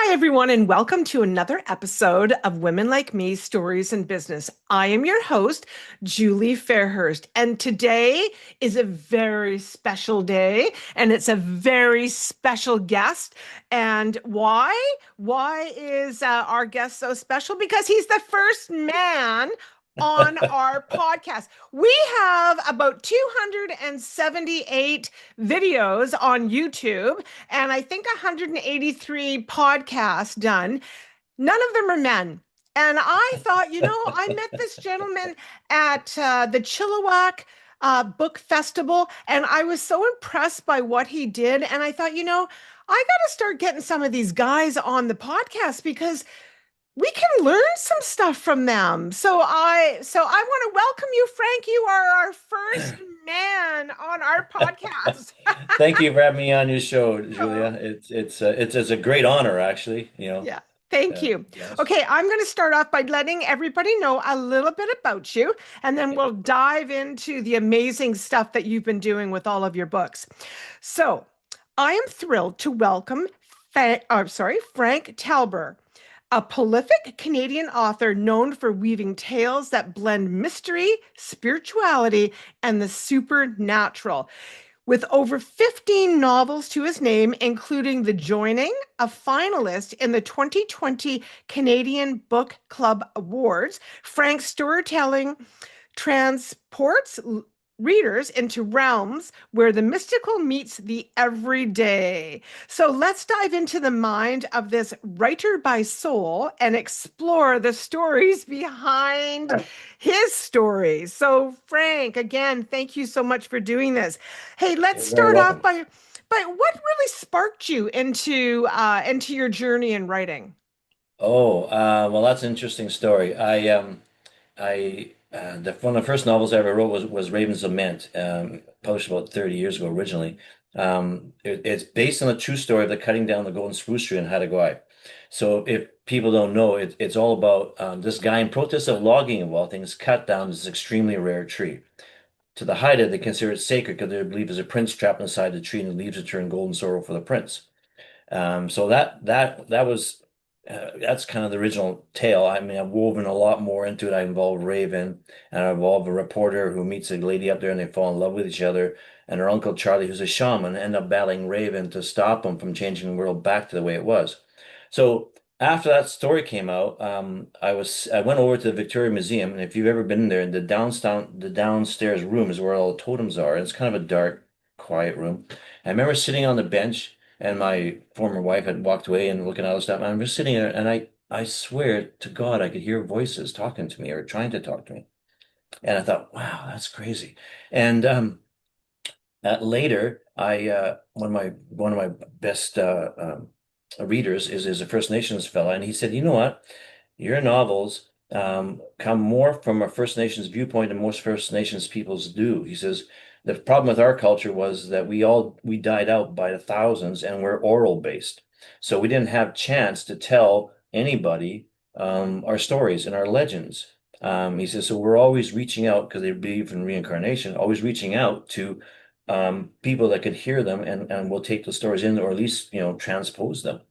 Hi, everyone, and welcome to another episode of Women Like Me Stories in Business. I am your host, Julie Fairhurst, and today is a very special day, and it's a very special guest. And why? Why is our guest so special? Because he's the first man on our podcast. We have about 278 videos on YouTube and I think 183 podcasts done. None of them are men. And I thought, I met this gentleman at the Chilliwack Book Festival, and I was so impressed by what he did. And I thought, I got to start getting some of these guys on the podcast because we can learn some stuff from them. So I want to welcome you, Frank. You are our first man on our podcast. Thank you for having me on your show, Oh, Julia. It's a great honor, actually. yeah. Thank you. Yes. Okay, I'm going to start off by letting everybody know a little bit about you, and then we'll dive into the amazing stuff that you've been doing with all of your books. So, I am thrilled to welcome Frank Talber, a prolific Canadian author known for weaving tales that blend mystery, spirituality, and the supernatural. With over 15 novels to his name, including The Joining, a finalist in the 2020 Canadian Book Club Awards, Frank's storytelling transports readers into realms where the mystical meets the everyday. So let's dive into the mind of this writer by soul and explore the stories behind his stories. So, Frank, again, thank you so much for doing this. Hey, let's You're very start off welcome. by what really sparked you into your journey in writing? Oh, well, that's an interesting story. One of the first novels I ever wrote was Raven's Lament, published about 30 years ago originally. It's based on a true story of the cutting down the golden spruce tree in Haida Gwaii. So if people don't know, it's all about this guy in protest of logging of all things cut down this extremely rare tree. To the Haida, they consider it sacred because they believe there's a prince trapped inside the tree and the leaves return golden sorrow for the prince. So that's kind of the original tale. I mean, I've woven a lot more into it. I involved Raven, and I involved a reporter who meets a lady up there, and they fall in love with each other. And her uncle Charlie, who's a shaman, end up battling Raven to stop him from changing the world back to the way it was. So after that story came out, I went over to the Victoria Museum, and if you've ever been there, the downstairs room is where all the totems are. And it's kind of a dark, quiet room. I remember sitting on the bench and my former wife had walked away and looking at all the stuff. And I'm just sitting there, and I swear to God, I could hear voices talking to me or trying to talk to me. And I thought, wow, that's crazy. And later, I one of my best readers is a First Nations fella, and he said, you know what, your novels come more from a First Nations viewpoint than most First Nations peoples do. He says the problem with our culture was that we died out by the thousands, and we're oral based, so we didn't have chance to tell anybody our stories and our legends. He says, so we're always reaching out because they believe in reincarnation, always reaching out to people that could hear them and will take the stories in or at least, transpose them.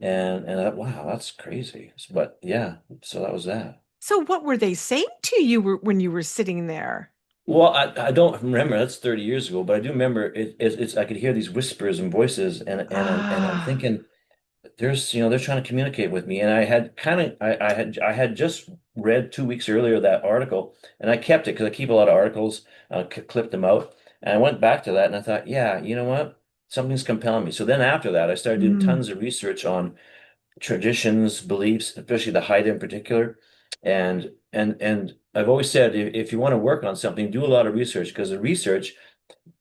And wow, that's crazy. But yeah, so that was that. So, what were they saying to you when you were sitting there? Well, I don't remember. That's 30 years ago, but I do remember it's I could hear these whispers and voices and I'm Ah. thinking they're trying to communicate with me. And I had kind of I had just read 2 weeks earlier that article and I kept it because I keep a lot of articles, clipped them out. And I went back to that and I thought, yeah, you know what? Something's compelling me. So then after that, I started doing Mm. tons of research on traditions, beliefs, especially the Haida in particular. And I've always said if you want to work on something, do a lot of research because the research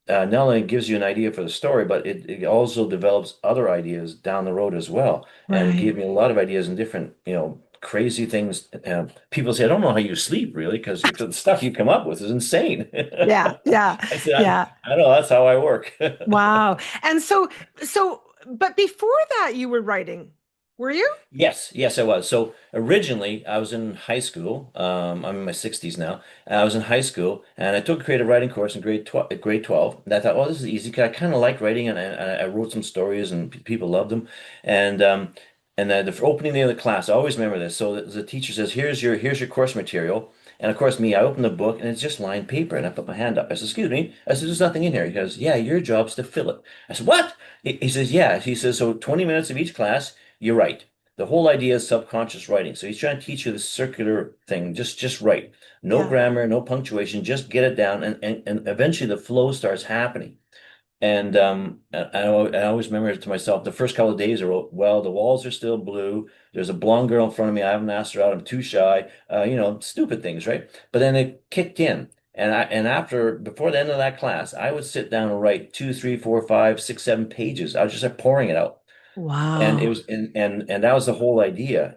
not only gives you an idea for the story, but it also develops other ideas down the road as well. And it gave Right. me a lot of ideas and different, crazy things. People say, I don't know how you sleep really, because the stuff you come up with is insane. Yeah, yeah, I said, yeah. I know that's how I work. Wow. And but before that, you were writing, were you? Yes, yes, I was. So originally, I was in high school. I'm in my 60s now. And I was in high school, and I took a creative writing course in grade 12. And I thought, oh, this is easy because I kind of like writing, and I wrote some stories, and people loved them. And And then the opening day of the class, I always remember this. So the teacher says, here's your course material. And of course, me, I open the book and it's just lined paper. And I put my hand up. I said, excuse me. I said, there's nothing in here. He goes, yeah, your job's to fill it. I said, what? He says, yeah. He says, so 20 minutes of each class, you write. The whole idea is subconscious writing. So he's trying to teach you the circular thing. Just write. No Yeah. grammar, no punctuation. Just get it down. And eventually the flow starts happening. And I always remember to myself, the first couple of days I wrote, well, the walls are still blue. There's a blonde girl in front of me. I haven't asked her out. I'm too shy. Stupid things, right? But then it kicked in. And after before the end of that class, I would sit down and write two, three, four, five, six, 7 pages. I was just like pouring it out. And it Wow. was and that was the whole idea.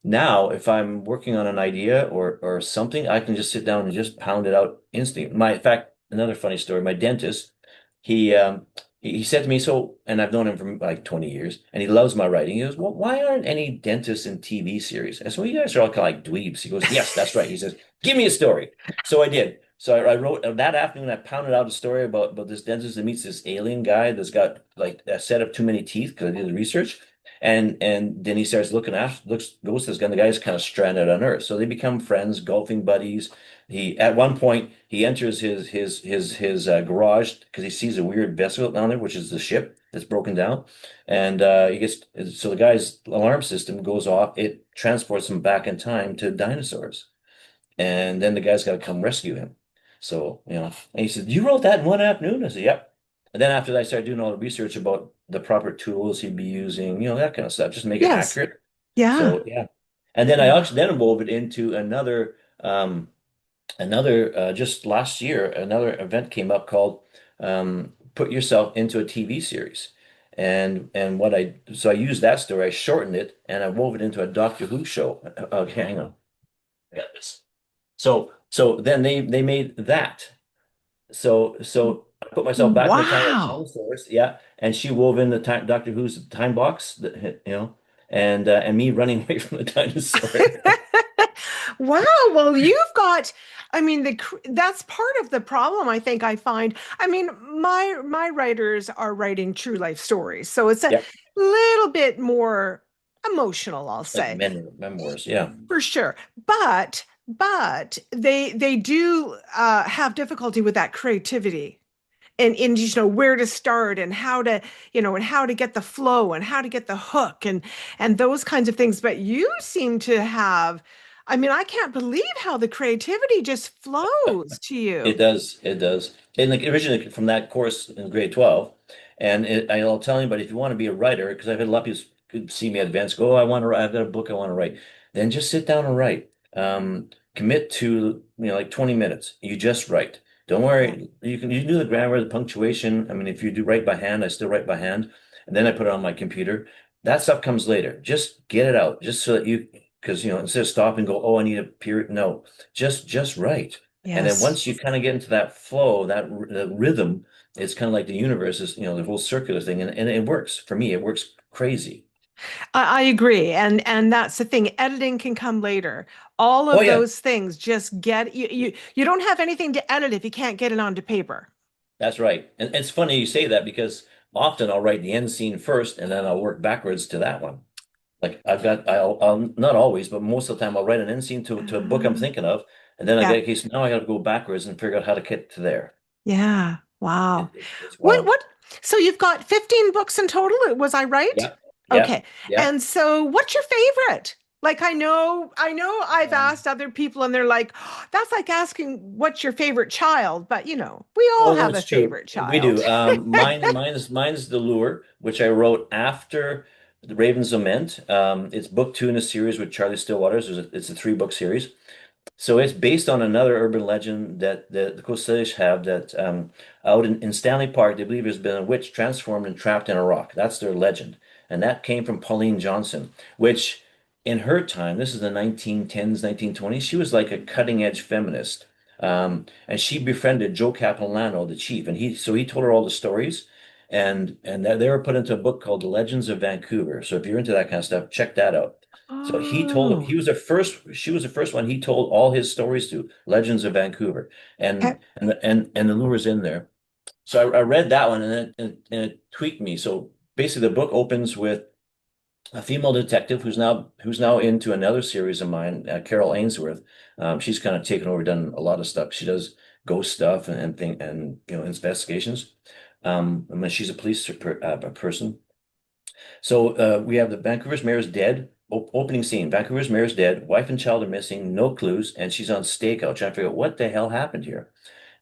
Now if I'm working on an idea or something, I can just sit down and just pound it out instantly. In fact, another funny story, my dentist, he um he said to me, so, and I've known him for like 20 years, and he loves my writing. He goes, well, why aren't any dentists in TV series? I said, well, you guys are all kind of like dweebs. He goes, yes, that's right. He says, give me a story. So I did. So I wrote that afternoon. I pounded out a story about this dentist that meets this alien guy that's got like a set of too many teeth because I did the research, and then he starts looking after looks goes to this guy. And the guy's kind of stranded on Earth, so they become friends, golfing buddies. He at one point he enters his garage because he sees a weird vessel down there, which is the ship that's broken down, and he gets so the guy's alarm system goes off. It transports him back in time to dinosaurs, and then the guy's got to come rescue him. So, and he said, "You wrote that in one afternoon?" I said, "Yep." And then after that, I started doing all the research about the proper tools he'd be using, that kind of stuff, just to make it Yes. accurate. Yeah. So, yeah. And then I actually then wove it into another just last year, another event came up called "Put Yourself into a TV Series." So I used that story, I shortened it, and I wove it into a Doctor Who show. Okay, hang on. I got this. So then they made that. So I put myself back in the time of Wow. dinosaurs, yeah, and she wove in the time Doctor Who's time box, and me running away from the dinosaur. Wow. Well, you've got, I mean, that's part of the problem I think I find. I mean, my writers are writing true life stories, so it's a Yep, little bit more emotional, I'll like say, memoirs, yeah. for sure. But they do have difficulty with that creativity and where to start and how to get the flow and how to get the hook and those kinds of things. But you seem to have, I mean, I can't believe how the creativity just flows to It you. does. It does. And like originally from that course in grade 12, I'll tell anybody if you want to be a writer, because I've had a lot of people see me at events, go, oh, I want to write, I've got a book I want to write. Then just sit down and write. Commit to, like 20 minutes. You just write. Don't Yeah. worry. You can do the grammar, the punctuation. I mean, if you do write by hand, I still write by hand. And then I put it on my computer. That stuff comes later. Just get it out. Just so that because instead of stop and go, oh, I need a period. No, just write. And then Yes. once you kind of get into that flow, that rhythm, it's kind of like the universe is, the whole circular thing. And it works. For me, it works crazy. I agree. And that's the thing. Editing can come later. All Oh, of yeah, those things just you don't have anything to edit if you can't get it onto paper. that's right. And it's funny you say that because often I'll write the end scene first and then I'll work backwards to that one. Like I'll not always, but most of the time I'll write an end scene to a book I'm Um, thinking of. And then I yeah. get, okay, so now I got to go backwards and figure out how to get to there. Yeah. Wow. It's What wild. what so you've got 15 books in total, was I right? Yeah. Yeah. Okay. Yeah. And so what's your favorite? Like I know I've Um, asked other people and they're like, "Oh, that's like asking what's your favorite child, but we all Oh no, have a it's true. favorite We child." do. Mine's The Lure, which I wrote after The Raven's Lament. It's book two in a series with Charlie Stillwaters. It's a three-book series. So it's based on another urban legend that the Coast Salish have that out in Stanley Park, they believe there's been a witch transformed and trapped in a rock. That's their legend. And that came from Pauline Johnson, which in her time, this is the 1910s, 1920s, she was like a cutting edge feminist. And she befriended Joe Capilano, the chief, and he told her all the stories. And they were put into a book called The Legends of Vancouver. So if you're into that kind of stuff, check that out. So Oh. she was the first one he told all his stories to, Legends of Vancouver. Okay. And the lure's in there. So I read that one and it tweaked me. So basically the book opens with a female detective who's now into another series of mine, Carol Ainsworth. She's kind of taken over, done a lot of stuff. She does ghost stuff and thing and investigations. I mean, she's a person. So we have the Vancouver's mayor's dead. Opening scene: Vancouver's mayor's dead. Wife and child are missing. No clues, and she's on stakeout trying to figure out what the hell happened here.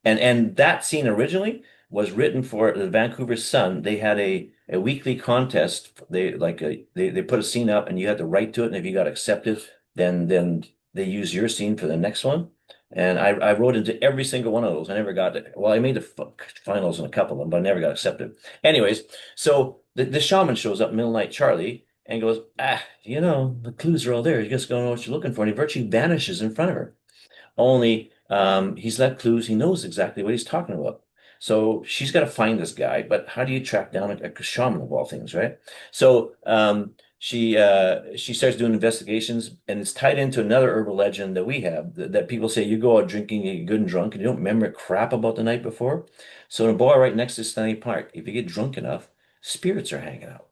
And that scene originally was written for the Vancouver Sun. They had a weekly contest. They put a scene up and you had to write to it, and if you got accepted, then they use your scene for the next one. And I wrote into every single one of those. I never got it. Well, I made the finals in a couple of them, but I never got accepted. Anyways, so the shaman shows up, Middle Night Charlie, and goes, the clues are all there. You just don't know what you're looking for. And he virtually vanishes in front of her. Only he's left clues. He knows exactly what he's talking about. So she's got to find this guy. But how do you track down a shaman of all things, right? So she starts doing investigations, and it's tied into another urban legend that we have that people say you go out drinking, you get good and drunk, and you don't remember crap about the night before. So in a bar right next to Stanley Park, if you get drunk enough, spirits are hanging out.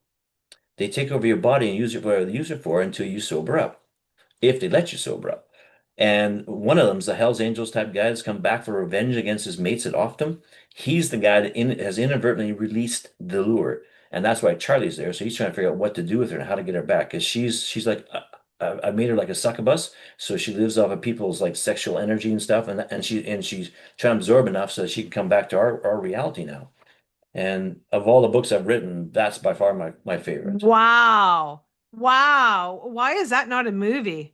They take over your body and use it for whatever they use it for until you sober up, if they let you sober up. And one of them's the Hells Angels type guy that's come back for revenge against his mates that offed him. He's the guy that has inadvertently released the lure. And that's why Charlie's there. So he's trying to figure out what to do with her and how to get her back. Because she's like, I made her like a succubus. So she lives off of people's like sexual energy and stuff. And she's trying to absorb enough so that she can come back to our reality now. And of all the books I've written, that's by far my favorite. Wow. Wow. Why is that not a movie?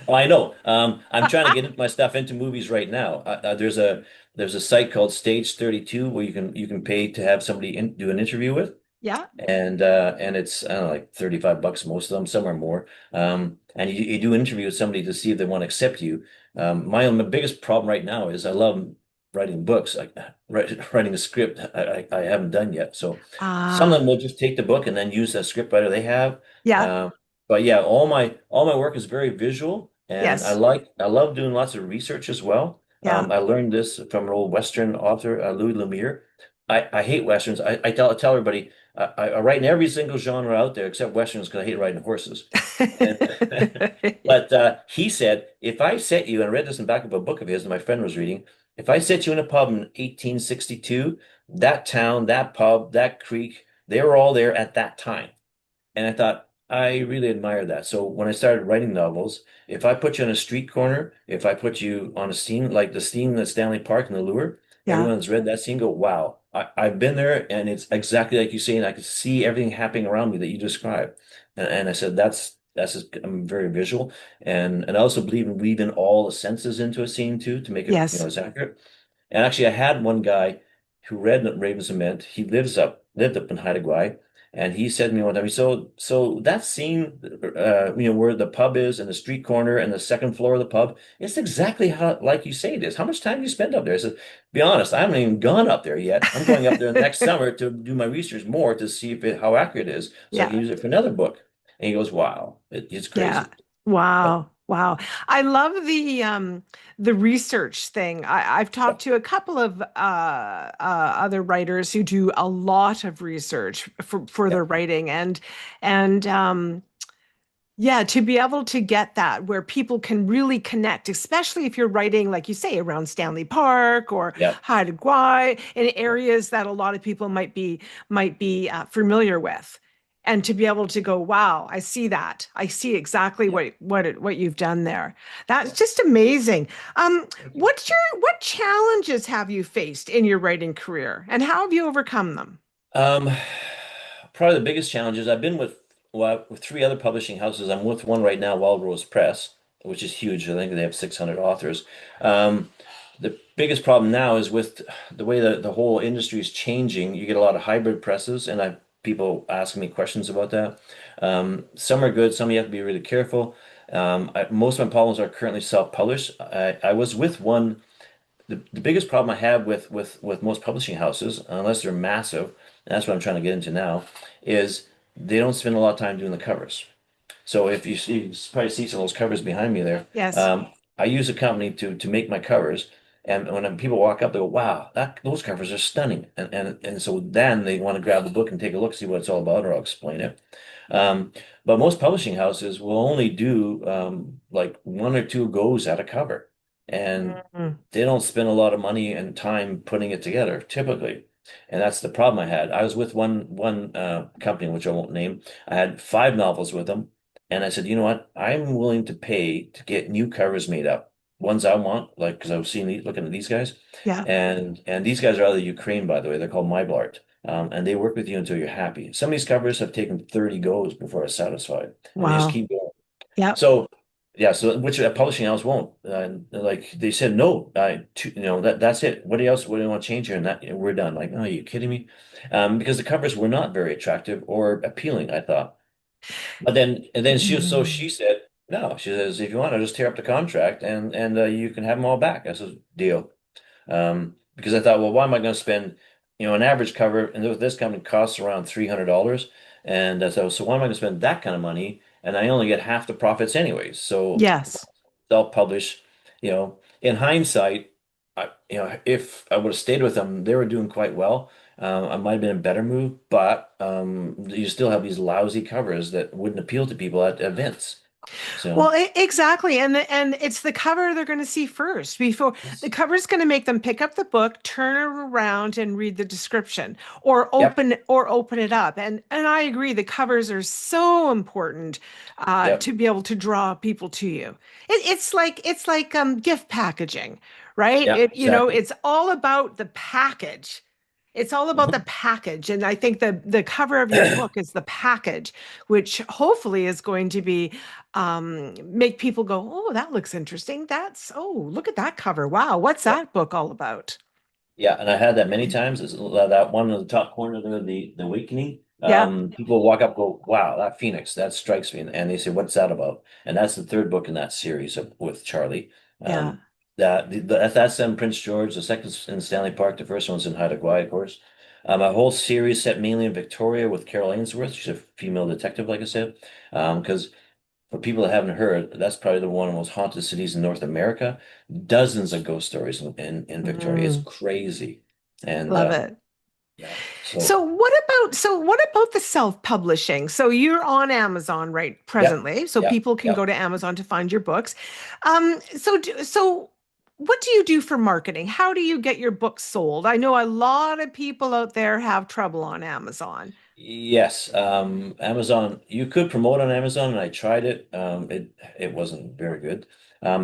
Oh, I know. I'm trying to get my stuff into movies right now. There's a site called Stage 32 where you can pay to have somebody do an interview with, Yeah. and it's, I don't know, like $35 most of them, some are more. And you do an interview with somebody to see if they want to accept you. My biggest problem right now is I love writing books. Writing a script I haven't done yet. So some of Ah, them will just take the book and then use the script writer they have. yeah. Um, but yeah, all my work is very visual, and Yes. I love doing lots of research as well. Yeah. I learned this from an old Western author, Louis Lemire. I hate Westerns. I tell everybody I write in every single genre out there except Westerns because I hate riding horses. And, but he said, if I set you, and I read this in the back of a book of his that my friend was reading, if I set you in a pub in 1862, that town, that pub, that creek, they were all there at that time. And I thought, I really admire that. So when I started writing novels, if I put you on a street corner, if I put you on a scene like the scene at Stanley Park in the Lure, Yeah. everyone that's read that scene go, wow, I've been there and it's exactly like you say, and I could see everything happening around me that you described. And I said, that's just, I'm very visual. And I also believe in weaving all the senses into a scene too to make it, Yes. as accurate. And actually, I had one guy who read Ravens Lament. He lived up in Haida Gwaii, and he said to me one time, so that scene, where the pub is and the street corner and the second floor of the pub, it's exactly how like you say it is. How much time do you spend up there? I said, be honest, I haven't even gone up there yet. I'm going up there next summer to do my research more to see how accurate it is, so I can Yeah. use it for another book. And he goes, wow, it's Yeah. crazy. But Wow. Wow. I love the research thing. I've yeah, talked to a couple of other writers who do a lot of research for yeah, their writing and yeah, to be able to get that where people can really connect, especially if you're writing, like you say, around Stanley Park or yeah, Haida Gwaii, in yeah, areas that a lot of people might be familiar with, and to be able to go, wow, I see that, I see exactly yeah. what you've done there. That's Yeah. just amazing. Thank you. What challenges have you faced in your writing career, and how have you overcome them? Um, Probably the biggest challenge is I've been with three other publishing houses. I'm with one right now, Wild Rose Press, which is huge. I think they have 600 authors. The biggest problem now is with the way the whole industry is changing. You get a lot of hybrid presses, and I people asking me questions about that. Some are good, some you have to be really careful. Most of my problems are currently self-published. I was with one. The biggest problem I have with most publishing houses, unless they're massive, and that's what I'm trying to get into now, is they don't spend a lot of time doing the covers. So if you probably see some of those covers behind me there. Yes. Um, I use a company to make my covers, And when people walk up, they go, "Wow, those covers are stunning!" And so then they want to grab the book and take a look, see what it's all about, or I'll explain it. Um, but most publishing houses will only do like one or two goes at a cover, and Mm. they don't spend a lot of money and time putting it together typically. And that's the problem I had. I was with one company, which I won't name. I had five novels with them, and I said, you know what? I'm willing to pay to get new covers made up, ones I want, like because I was looking at these guys, Yeah. and these guys are out of Ukraine, by the way. They're called Myblart. And they work with you until you're happy. Some of these covers have taken 30 goes before I'm satisfied, and they just Wow. keep going. Yeah. So, yeah, so which a publishing house won't. Like they said, no, that's it. What do you want to change here? And that we're done. Like, oh, are you kidding me? Because the covers were not very attractive or appealing, I thought. But then, and then Mm. she said, no, she says, if you want, I'll just tear up the contract and you can have them all back. I said, deal. Because I thought, well, why am I going to spend, an average cover, and this company costs around $300, and so why am I going to spend that kind of money? And I only get half the profits anyways. So Yes. self-publish, in hindsight, if I would have stayed with them, they were doing quite well. I might have been a better move, but you still have these lousy covers that wouldn't appeal to people at events. Well, So, exactly. And it's the cover they're going to see first before the yes. cover's going to make them pick up the book, turn it around and read the description Yep. or open it up. And I agree the covers are so important Yep. to be able to draw people to you. It's like gift packaging, right? Yeah, exactly. It's all about the package. It's all about the Mhm. package. And I think the cover of your book is the package, which hopefully is going to be make people go, oh, that looks interesting. Look at that cover. Wow, what's Yeah. that book all about? Yeah, and I had that many times. That one in the top corner there, the awakening. Yeah, People walk up, go, "Wow, that Phoenix, that strikes me," and they say, "What's that about?" And that's the third book in that series with Charlie. yeah, That's in Prince George. The second's in Stanley Park. The first one's in Haida Gwaii, of course. A whole series set mainly in Victoria with Carol Ainsworth. She's a female detective, like I said. Because for people that haven't heard, that's probably the one of the most haunted cities in North America. Dozens of ghost stories in Victoria. It's mm, crazy. And love it. yeah, So so what about the self-publishing? So you're on Amazon right yeah, presently, so yeah, people can yeah. go to Amazon to find your books. So what do you do for marketing? How do you get your books sold? I know a lot of people out there have trouble on Amazon. Yes, Amazon. You could promote on Amazon, and I tried it. It wasn't very good.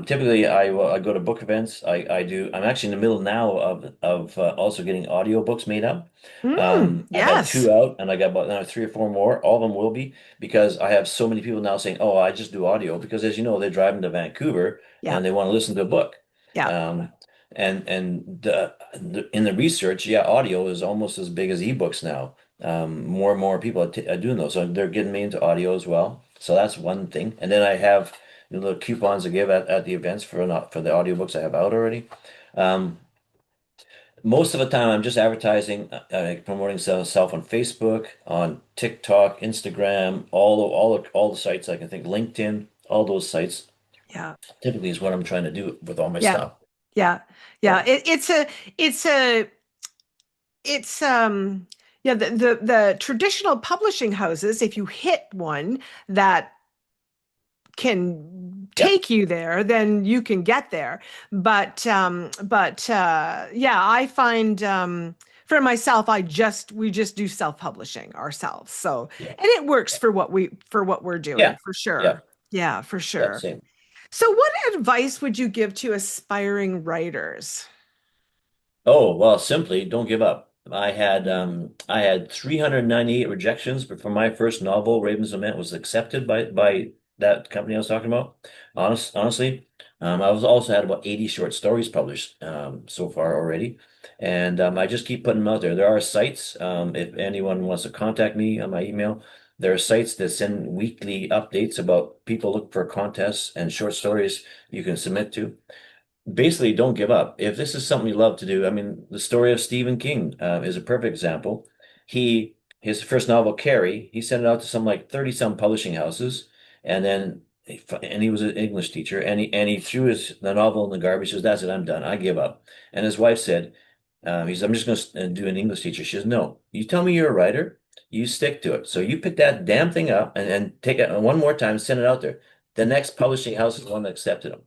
Typically, I go to book events. I do. I'm actually in the middle now of also getting audiobooks made up. I've had Yes. two out, and I got about now three or four more. All of them will be because I have so many people now saying, "Oh, I just do audio," because as you know, they're driving to Vancouver Yeah. and they want to listen to a book. Yeah. Um, in the research, yeah, audio is almost as big as ebooks now. More and more people are doing those, so they're getting me into audio as well. So that's one thing. And then I have the little coupons to give at the events for not for the audiobooks I have out already. Um, Most of the time, I'm just advertising, promoting self on Facebook, on TikTok, Instagram, all the sites I can think, LinkedIn, all those sites. Yeah. Typically, is what I'm trying to do with all my Yeah. stuff. Yeah. Yeah. So It's a it's yeah, the traditional publishing houses, if you hit one that can yeah, take you there, then you can get there. But yeah, I find for myself, we just do self-publishing ourselves. So yeah, and it works for what we're doing yeah, for yeah, sure. Yeah, for yeah, sure. same. So what advice would you give to aspiring writers? Oh, well, simply don't give up. I had 398 rejections, but for my first novel, Raven's Lament was accepted by that company I was talking about. Honestly, I was also had about 80 short stories published so far already, and I just keep putting them out there. There are sites, if anyone wants to contact me on my email, there are sites that send weekly updates about people looking for contests and short stories you can submit to. Basically, don't give up. If this is something you love to do, I mean, the story of Stephen King is a perfect example. His first novel, Carrie, he sent it out to some like 30 some publishing houses, and then and he was an English teacher, and he threw the novel in the garbage. He says, "That's it, I'm done. I give up." And his wife said, he said, "I'm just going to do an English teacher." She says, "No, you tell me you're a writer, you stick to it. So you pick that damn thing up and take it one more time, send it out there. The next publishing house is the one that accepted him."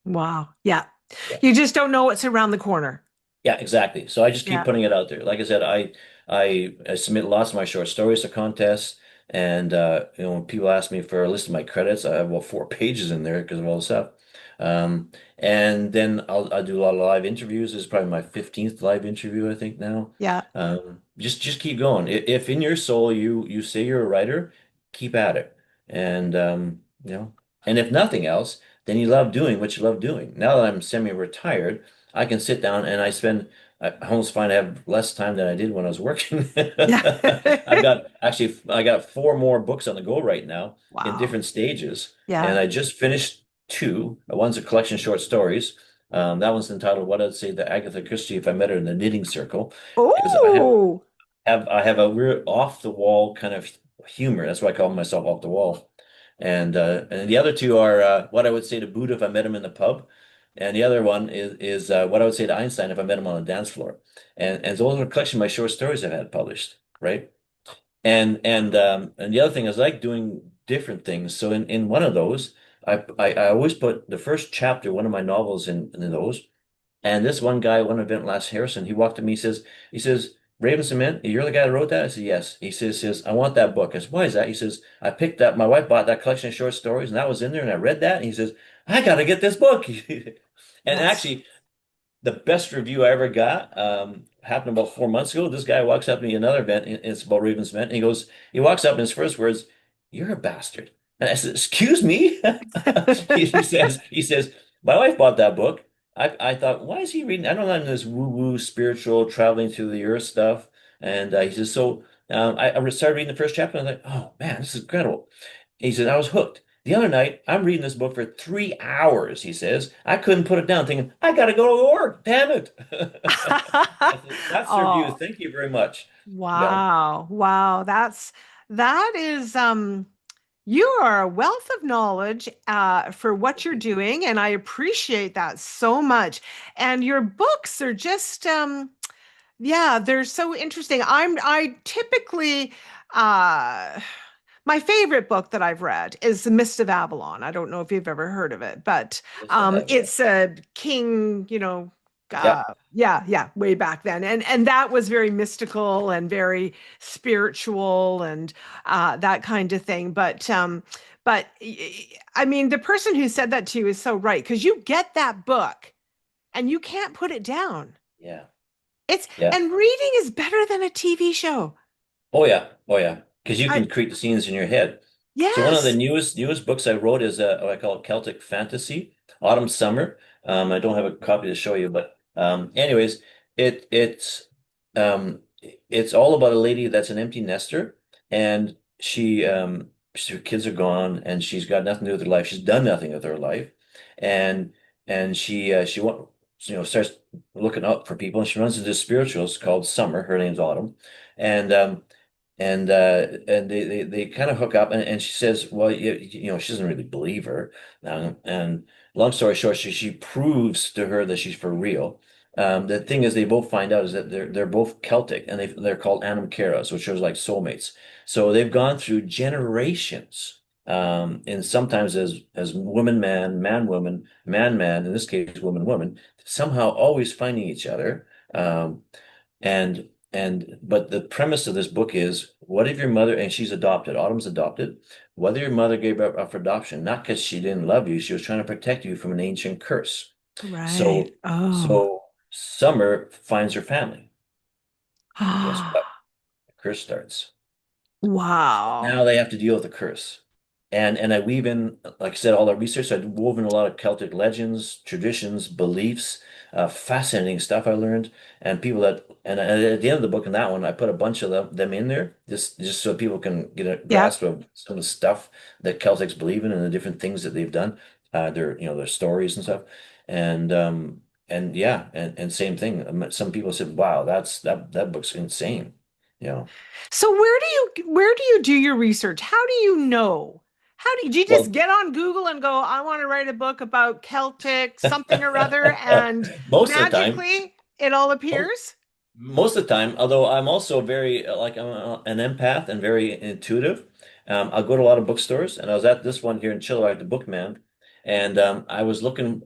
Wow. Yeah. Yeah. You just don't know what's around the corner. Yeah, exactly. So I just keep Yeah. putting it out there. Like I said, I submit lots of my short stories to contests, and when people ask me for a list of my credits, I have about 4 pages in there because of all the stuff. And then I'll do a lot of live interviews. This is probably my 15th live interview, I think now. Yeah. Just keep going. If in your soul you say you're a writer, keep at it. And and if nothing else, then you love doing what you love doing. Now that I'm semi-retired. I can sit down and I almost find I have less time than I did when I was working. Yeah. I got 4 more books on the go right now in Wow. different stages. Yeah. And I just finished 2. One's a collection of short stories. That one's entitled What I'd Say to Agatha Christie If I Met Her in the Knitting Circle. Because Oh. I have a real off the wall kind of humor. That's why I call myself off the wall. And the other 2 are What I Would Say to Buddha If I Met Him in the Pub. And the other one is What I Would Say to Einstein If I Met Him on the Dance Floor. And those are a collection of my short stories I've had published, right? And the other thing is I like doing different things. So in one of those, I always put the first chapter, one of my novels in those. And this one guy, one event last Harrison, he walked to me, he says, Raven Cement, you're the guy that wrote that? I said, yes. He says, I want that book. I said, why is that? He says, I picked up, my wife bought that collection of short stories and that was in there and I read that. And he says, I gotta get this book. And That's actually, the best review I ever got happened about 4 months ago. This guy walks up to me at another event, and it's about Raven's event, and he walks up and his first words, "You're a bastard." And I said, "Excuse me?" He says, "My wife bought that book. I thought, why is he reading? I don't know this woo-woo spiritual traveling through the earth stuff." And he says, so I started reading the first chapter, and I was like, oh man, this is incredible. He said, I was hooked. The other night, I'm reading this book for 3 hours, he says. I couldn't put it down, thinking, I gotta go to work, damn it. I said, that's the review. Oh, Thank you very much. Yeah. wow. Wow. That is you are a wealth of knowledge for what you're doing, and I appreciate that so much. And your books are just yeah, they're so interesting. I typically uh my favorite book that I've read is The Mist of Avalon. I don't know if you've ever heard of it, but Yes, I have, yeah. it's a king, Yeah. yeah, way back then, and that was very mystical and very spiritual and that kind of thing. I mean, the person who said that to you is so right because you get that book and you can't put it down. Yeah. It's Yeah. and reading is better than a TV show. Oh yeah, oh yeah, because you I can create the scenes in your head. So one of the yes. newest books I wrote is what I call Celtic fantasy, autumn summer. I don't have a copy to show you, but anyways, it it's um, it's all about a lady that's an empty nester, and her kids are gone, and she's got nothing to do with her life. She's done nothing with her life, and she starts looking up for people, and she runs into spirituals called Summer. Her name's Autumn, and they kind of hook up, and she says, well, she doesn't really believe her, and long story short, she proves to her that she's for real. The thing is, they both find out is that they're both Celtic, and they're called Anam Caras, which shows like soulmates. So they've gone through generations, and sometimes as woman man woman man, in this case woman woman, somehow always finding each other. But the premise of this book is, what if your mother, and she's adopted, Autumn's adopted, whether your mother gave her up for adoption, not because she didn't love you, she was trying to protect you from an ancient curse. Right. So Oh. so Summer finds her family, and guess what? The curse starts. Wow. Now they have to deal with the curse. And I weave in, like I said, all the research. I've woven a lot of Celtic legends, traditions, beliefs, fascinating stuff I learned, and people that, and at the end of the book in that one, I put a bunch of them in there, just so people can get a Yeah. grasp of some of the stuff that Celtics believe in and the different things that they've done, their stories and stuff, and yeah, and same thing. Some people said, "Wow, that book's insane," you know. So where do you do your research? How do you know? Did you just Well, get on Google and go, I want to write a book about Celtic something or other, and most of the time, magically it all most, appears? most of the time, although I'm also very like an empath and very intuitive, I'll go to a lot of bookstores, and I was at this one here in Chilliwack, the Bookman, and I was looking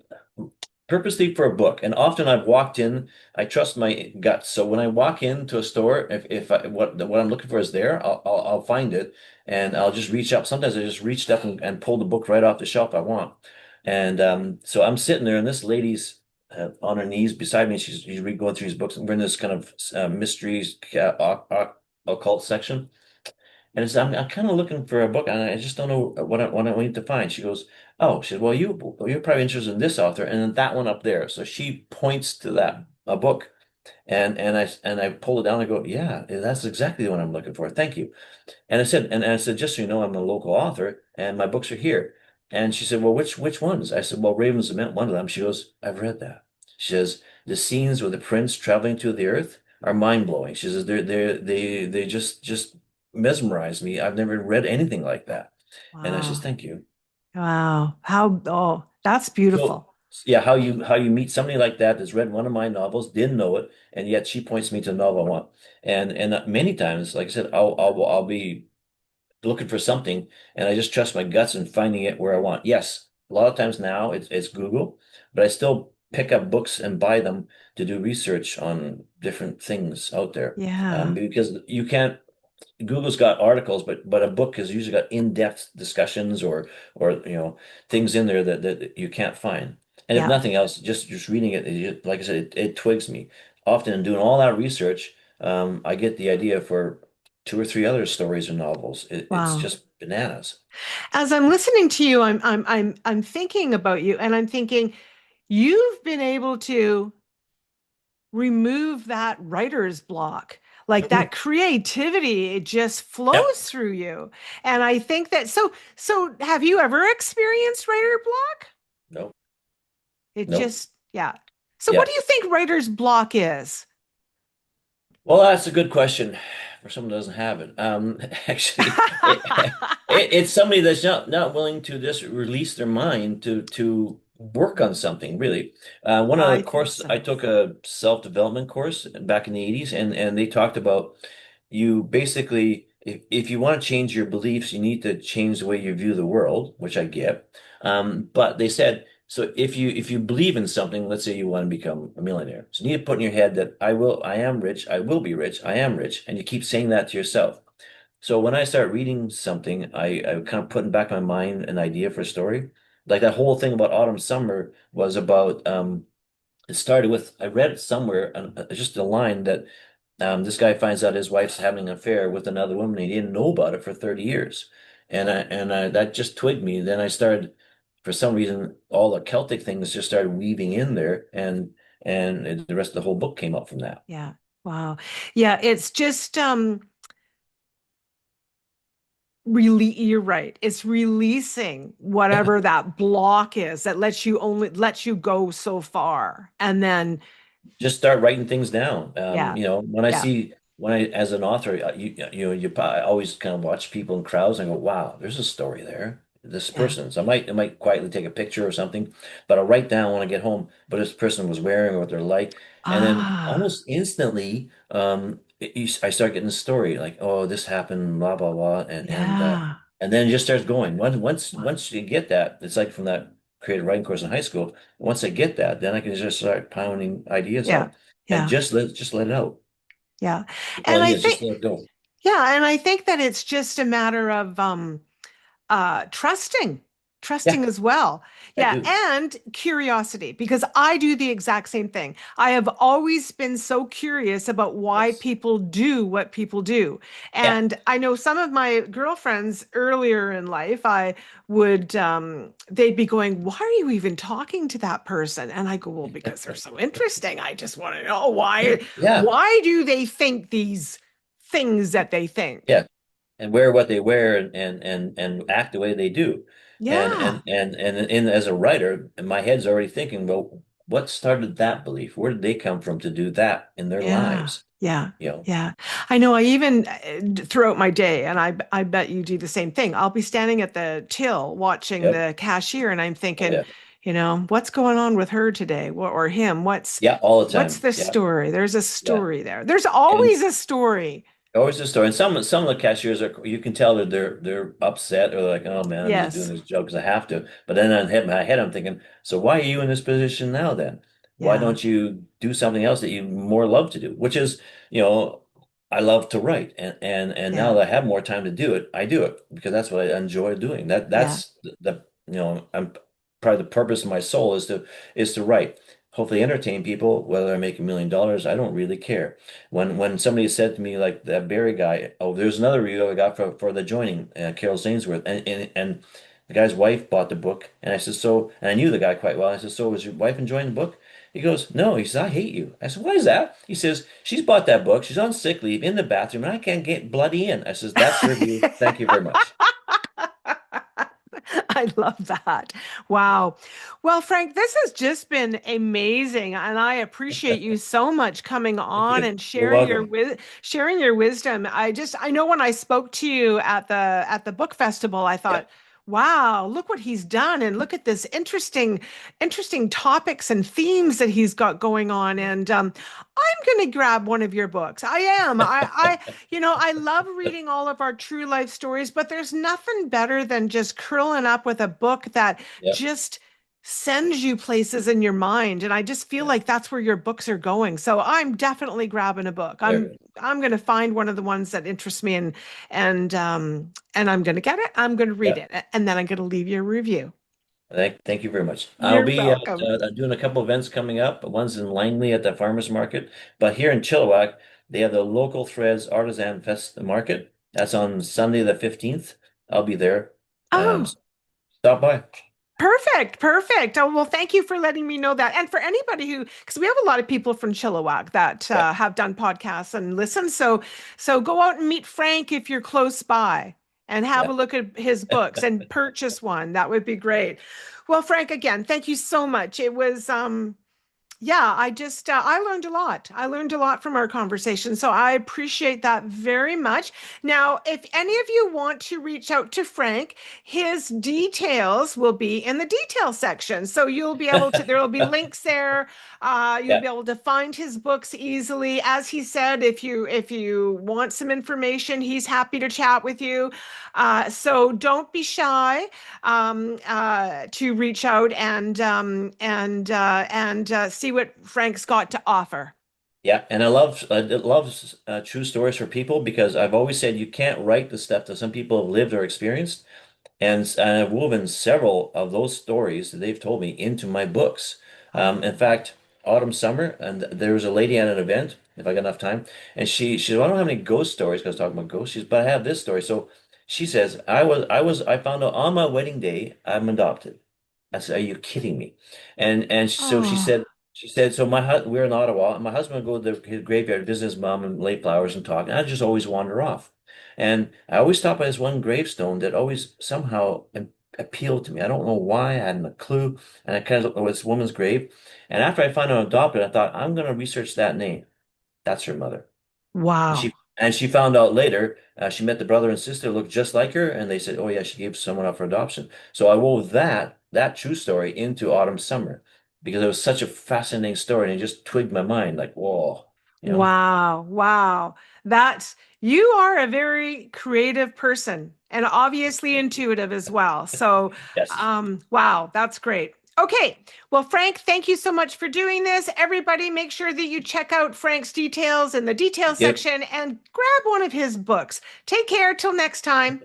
purposely for a book. And often I've walked in, I trust my gut. So when I walk into a store, if what I'm looking for is there, I'll find it, and I'll just reach up. Sometimes I just reached up and pulled the book right off the shelf I want. And so I'm sitting there, and this lady's on her knees beside me. She's going through these books, and we're in this kind of mysteries, occult section. And it's, I'm kind of looking for a book, and I just don't know what I need to find. She goes, "Oh," she said, "Well, you're probably interested in this author, and then that one up there." So she points to that a book, and I pull it down. And I go, "Yeah, that's exactly the one I'm looking for. Thank you." And I said, just so you know, I'm a local author, and my books are here. And she said, "Well, which ones?" I said, "Well, Ravens Lament, one of them." She goes, "I've read that." She says, "The scenes with the prince traveling to the earth are mind blowing." She says, they just mesmerize me. I've never read anything like that." And I says, Wow. "Thank you." Wow. Oh, that's So beautiful. yeah, how you meet somebody like that that's read one of my novels, didn't know it, and yet she points me to the novel I want. And many times, like I said, I'll be looking for something, and I just trust my guts in finding it where I want. Yes, a lot of times now it's Google, but I still pick up books and buy them to do research on different things out there. Yeah. Because you can't. Google's got articles, but a book has usually got in-depth discussions or things in there that you can't find. And if Yeah. nothing else, just reading it, like I said, it twigs me. Often in doing all that research, I get the idea for two or three other stories or novels. It's Wow. just bananas. As I'm listening to you, I'm thinking about you, and I'm thinking you've been able to remove that writer's block. Like that Mhm. creativity, it just Yep. flows through you. And I think that so have you ever experienced writer block? No, It no. just, yeah. So what Yeah. do you think writer's block is? Well, that's a good question for someone who doesn't have it. Actually, it's somebody that's not willing to just release their mind to work on something, really. One of I the think course I so. took a self-development course back in the 80s, and they talked about you basically if you want to change your beliefs, you need to change the way you view the world, which I get. But they said so if you believe in something, let's say you want to become a millionaire. So you need to put in your head that I am rich, I will be rich, I am rich, and you keep saying that to yourself. So when I start reading something, I kind of put in back my mind an idea for a story. Like that whole thing about autumn summer was about it started with I read it somewhere just a line that this guy finds out his wife's having an affair with another woman. He didn't know about it for 30 years. And that just twigged me. Then I started, for some reason, all the Celtic things just started weaving in there, and the rest of the whole book came up from that. Yeah. Wow. Yeah, it's just really you're right. It's releasing Yeah. whatever that block is that lets you go so far. And then Just start writing things down. yeah. When I Yeah. see when I as an author, I always kind of watch people in crowds and go, "Wow, there's a story there." This Yeah. person. So I might quietly take a picture or something, but I'll write down when I get home what this person was wearing or what they're like, and then Ah. almost instantly, I start getting a story like, "Oh, this happened," blah blah blah, Yeah. and then it just starts going. Once you get that, it's like from that creative writing course in high school. Once I get that, then I can just start pounding ideas Yeah. out and Yeah. just let it out. Yeah. All And it I is, think just let it go. yeah, and I think that it's just a matter of trusting Yeah, as well. I Yeah, do. and curiosity, because I do the exact same thing. I have always been so curious about why Yes. people do what people do. Yeah. And I know some of my girlfriends earlier in life, I would they'd be going, why are you even talking to that person? And I go, well, because they're so interesting. I just want to know Yeah. why do they think these things that they think? Yeah. And wear what they wear and act the way they do. And Yeah. and and and, and as a writer, my head's already thinking, well, what started that belief? Where did they come from to do that in their Yeah, lives? yeah, You know? yeah. I know. I even throughout my day, and I bet you do the same thing. I'll be standing at the till watching Yep. the cashier, and I'm Oh thinking, yeah. what's going on with her today, or him? Yeah, all the What's time. the Yeah. story? There's a Yeah. story there. There's And always a story. always a story. And some of the cashiers are, you can tell that they're upset, or like, oh man, I'm just doing Yes. this job because I have to. But then in my head I'm thinking, so why are you in this position now then? Why Yeah. don't you do something else that you more love to do? Which is, you know, I love to write, and now Yeah. that I have more time to do it, I do it because that's what I enjoy doing. Yeah. That's I'm probably the purpose of my soul is to write. Hopefully entertain people, whether I make $1 million, I don't really care. When somebody said to me, like that Barry guy, oh, there's another review I got for the joining, Carol Sainsworth, and the guy's wife bought the book, and I said, so, and I knew the guy quite well. I said, so was your wife enjoying the book? He goes, no. He says, I hate you. I said, why is that? He says, she's bought that book. She's on sick leave in the bathroom, and I can't get bloody in. I says, that's her view. Thank you very much. I love that. Wow. Well, Frank, this has just been amazing, and I appreciate you so much coming Thank on you. and You're welcome. sharing your wisdom. I know when I spoke to you at the book festival, I Yeah, thought, wow, look what he's done, and look at this interesting topics and themes that he's got going on. And I'm going to grab one of your books. I am. I love reading all of our true life stories, but there's nothing better than just curling up with a book that yeah, just sends you places in your mind. And I just feel yeah. like that's where your books are going. So I'm definitely grabbing a book. Very I'm good. I'm going to find one of the ones that interests me and I'm going to get it. I'm going to read Yeah. it and then I'm going to leave you a review. Thank you very much. I'll You're be welcome. doing a couple events coming up. One's in Langley at the farmers market, but here in Chilliwack, they have the local threads artisan fest market. That's on Sunday the 15th. I'll be there. Oh, Stop by. perfect, perfect. Oh, well, thank you for letting me know that. And for anybody because we have a lot of people from Chilliwack that Yeah, have done podcasts and listen. So go out and meet Frank if you're close by and have yeah, a look at his books and purchase one. That would be great. Well, Frank, again, thank you so much. It was yeah, I learned a lot. I learned a lot from our conversation. So I appreciate that very much. Now, if any of you want to reach out to Frank, his details will be in the detail section. So you'll be able to, there will be links there. You'll yeah, be able to find his books easily. As he said, if you want some information, he's happy to chat with you. So don't be shy to reach out and see what Frank's got to offer. yeah. And I love true stories for people because I've always said you can't write the stuff that some people have lived or experienced. And I've woven several of those stories that they've told me into my books. Oh, In fact, autumn, summer, and there was a lady at an event, if I got enough time, and she said, "Well, I don't have any ghost stories because I was talking about ghosts. She says, but I have this story." So she says, I found out on my wedding day I'm adopted. I said, "Are you kidding me?" And so oh, she said, so we're in Ottawa, and my husband would go to his graveyard, visit his mom, and lay flowers and talk, and I just always wander off. And I always stopped by this one gravestone that always somehow appealed to me. I don't know why, I hadn't a clue. And I kind of looked at this woman's grave. And after I found out adopted, I thought, I'm going to research that name. That's her mother. And wow. she found out later, she met the brother and sister looked just like her, and they said, "Oh yeah, she gave someone up for adoption." So I wove that true story into Autumn Summer because it was such a fascinating story, and it just twigged my mind, like, whoa, you know? Wow, wow. That's You are a very creative person and obviously intuitive as well. So, Yes. wow, that's great. Okay, well, Frank, thank you so much for doing this. Everybody, make sure that you check out Frank's details in the details Thank you. section and grab one of his books. Take care till next time.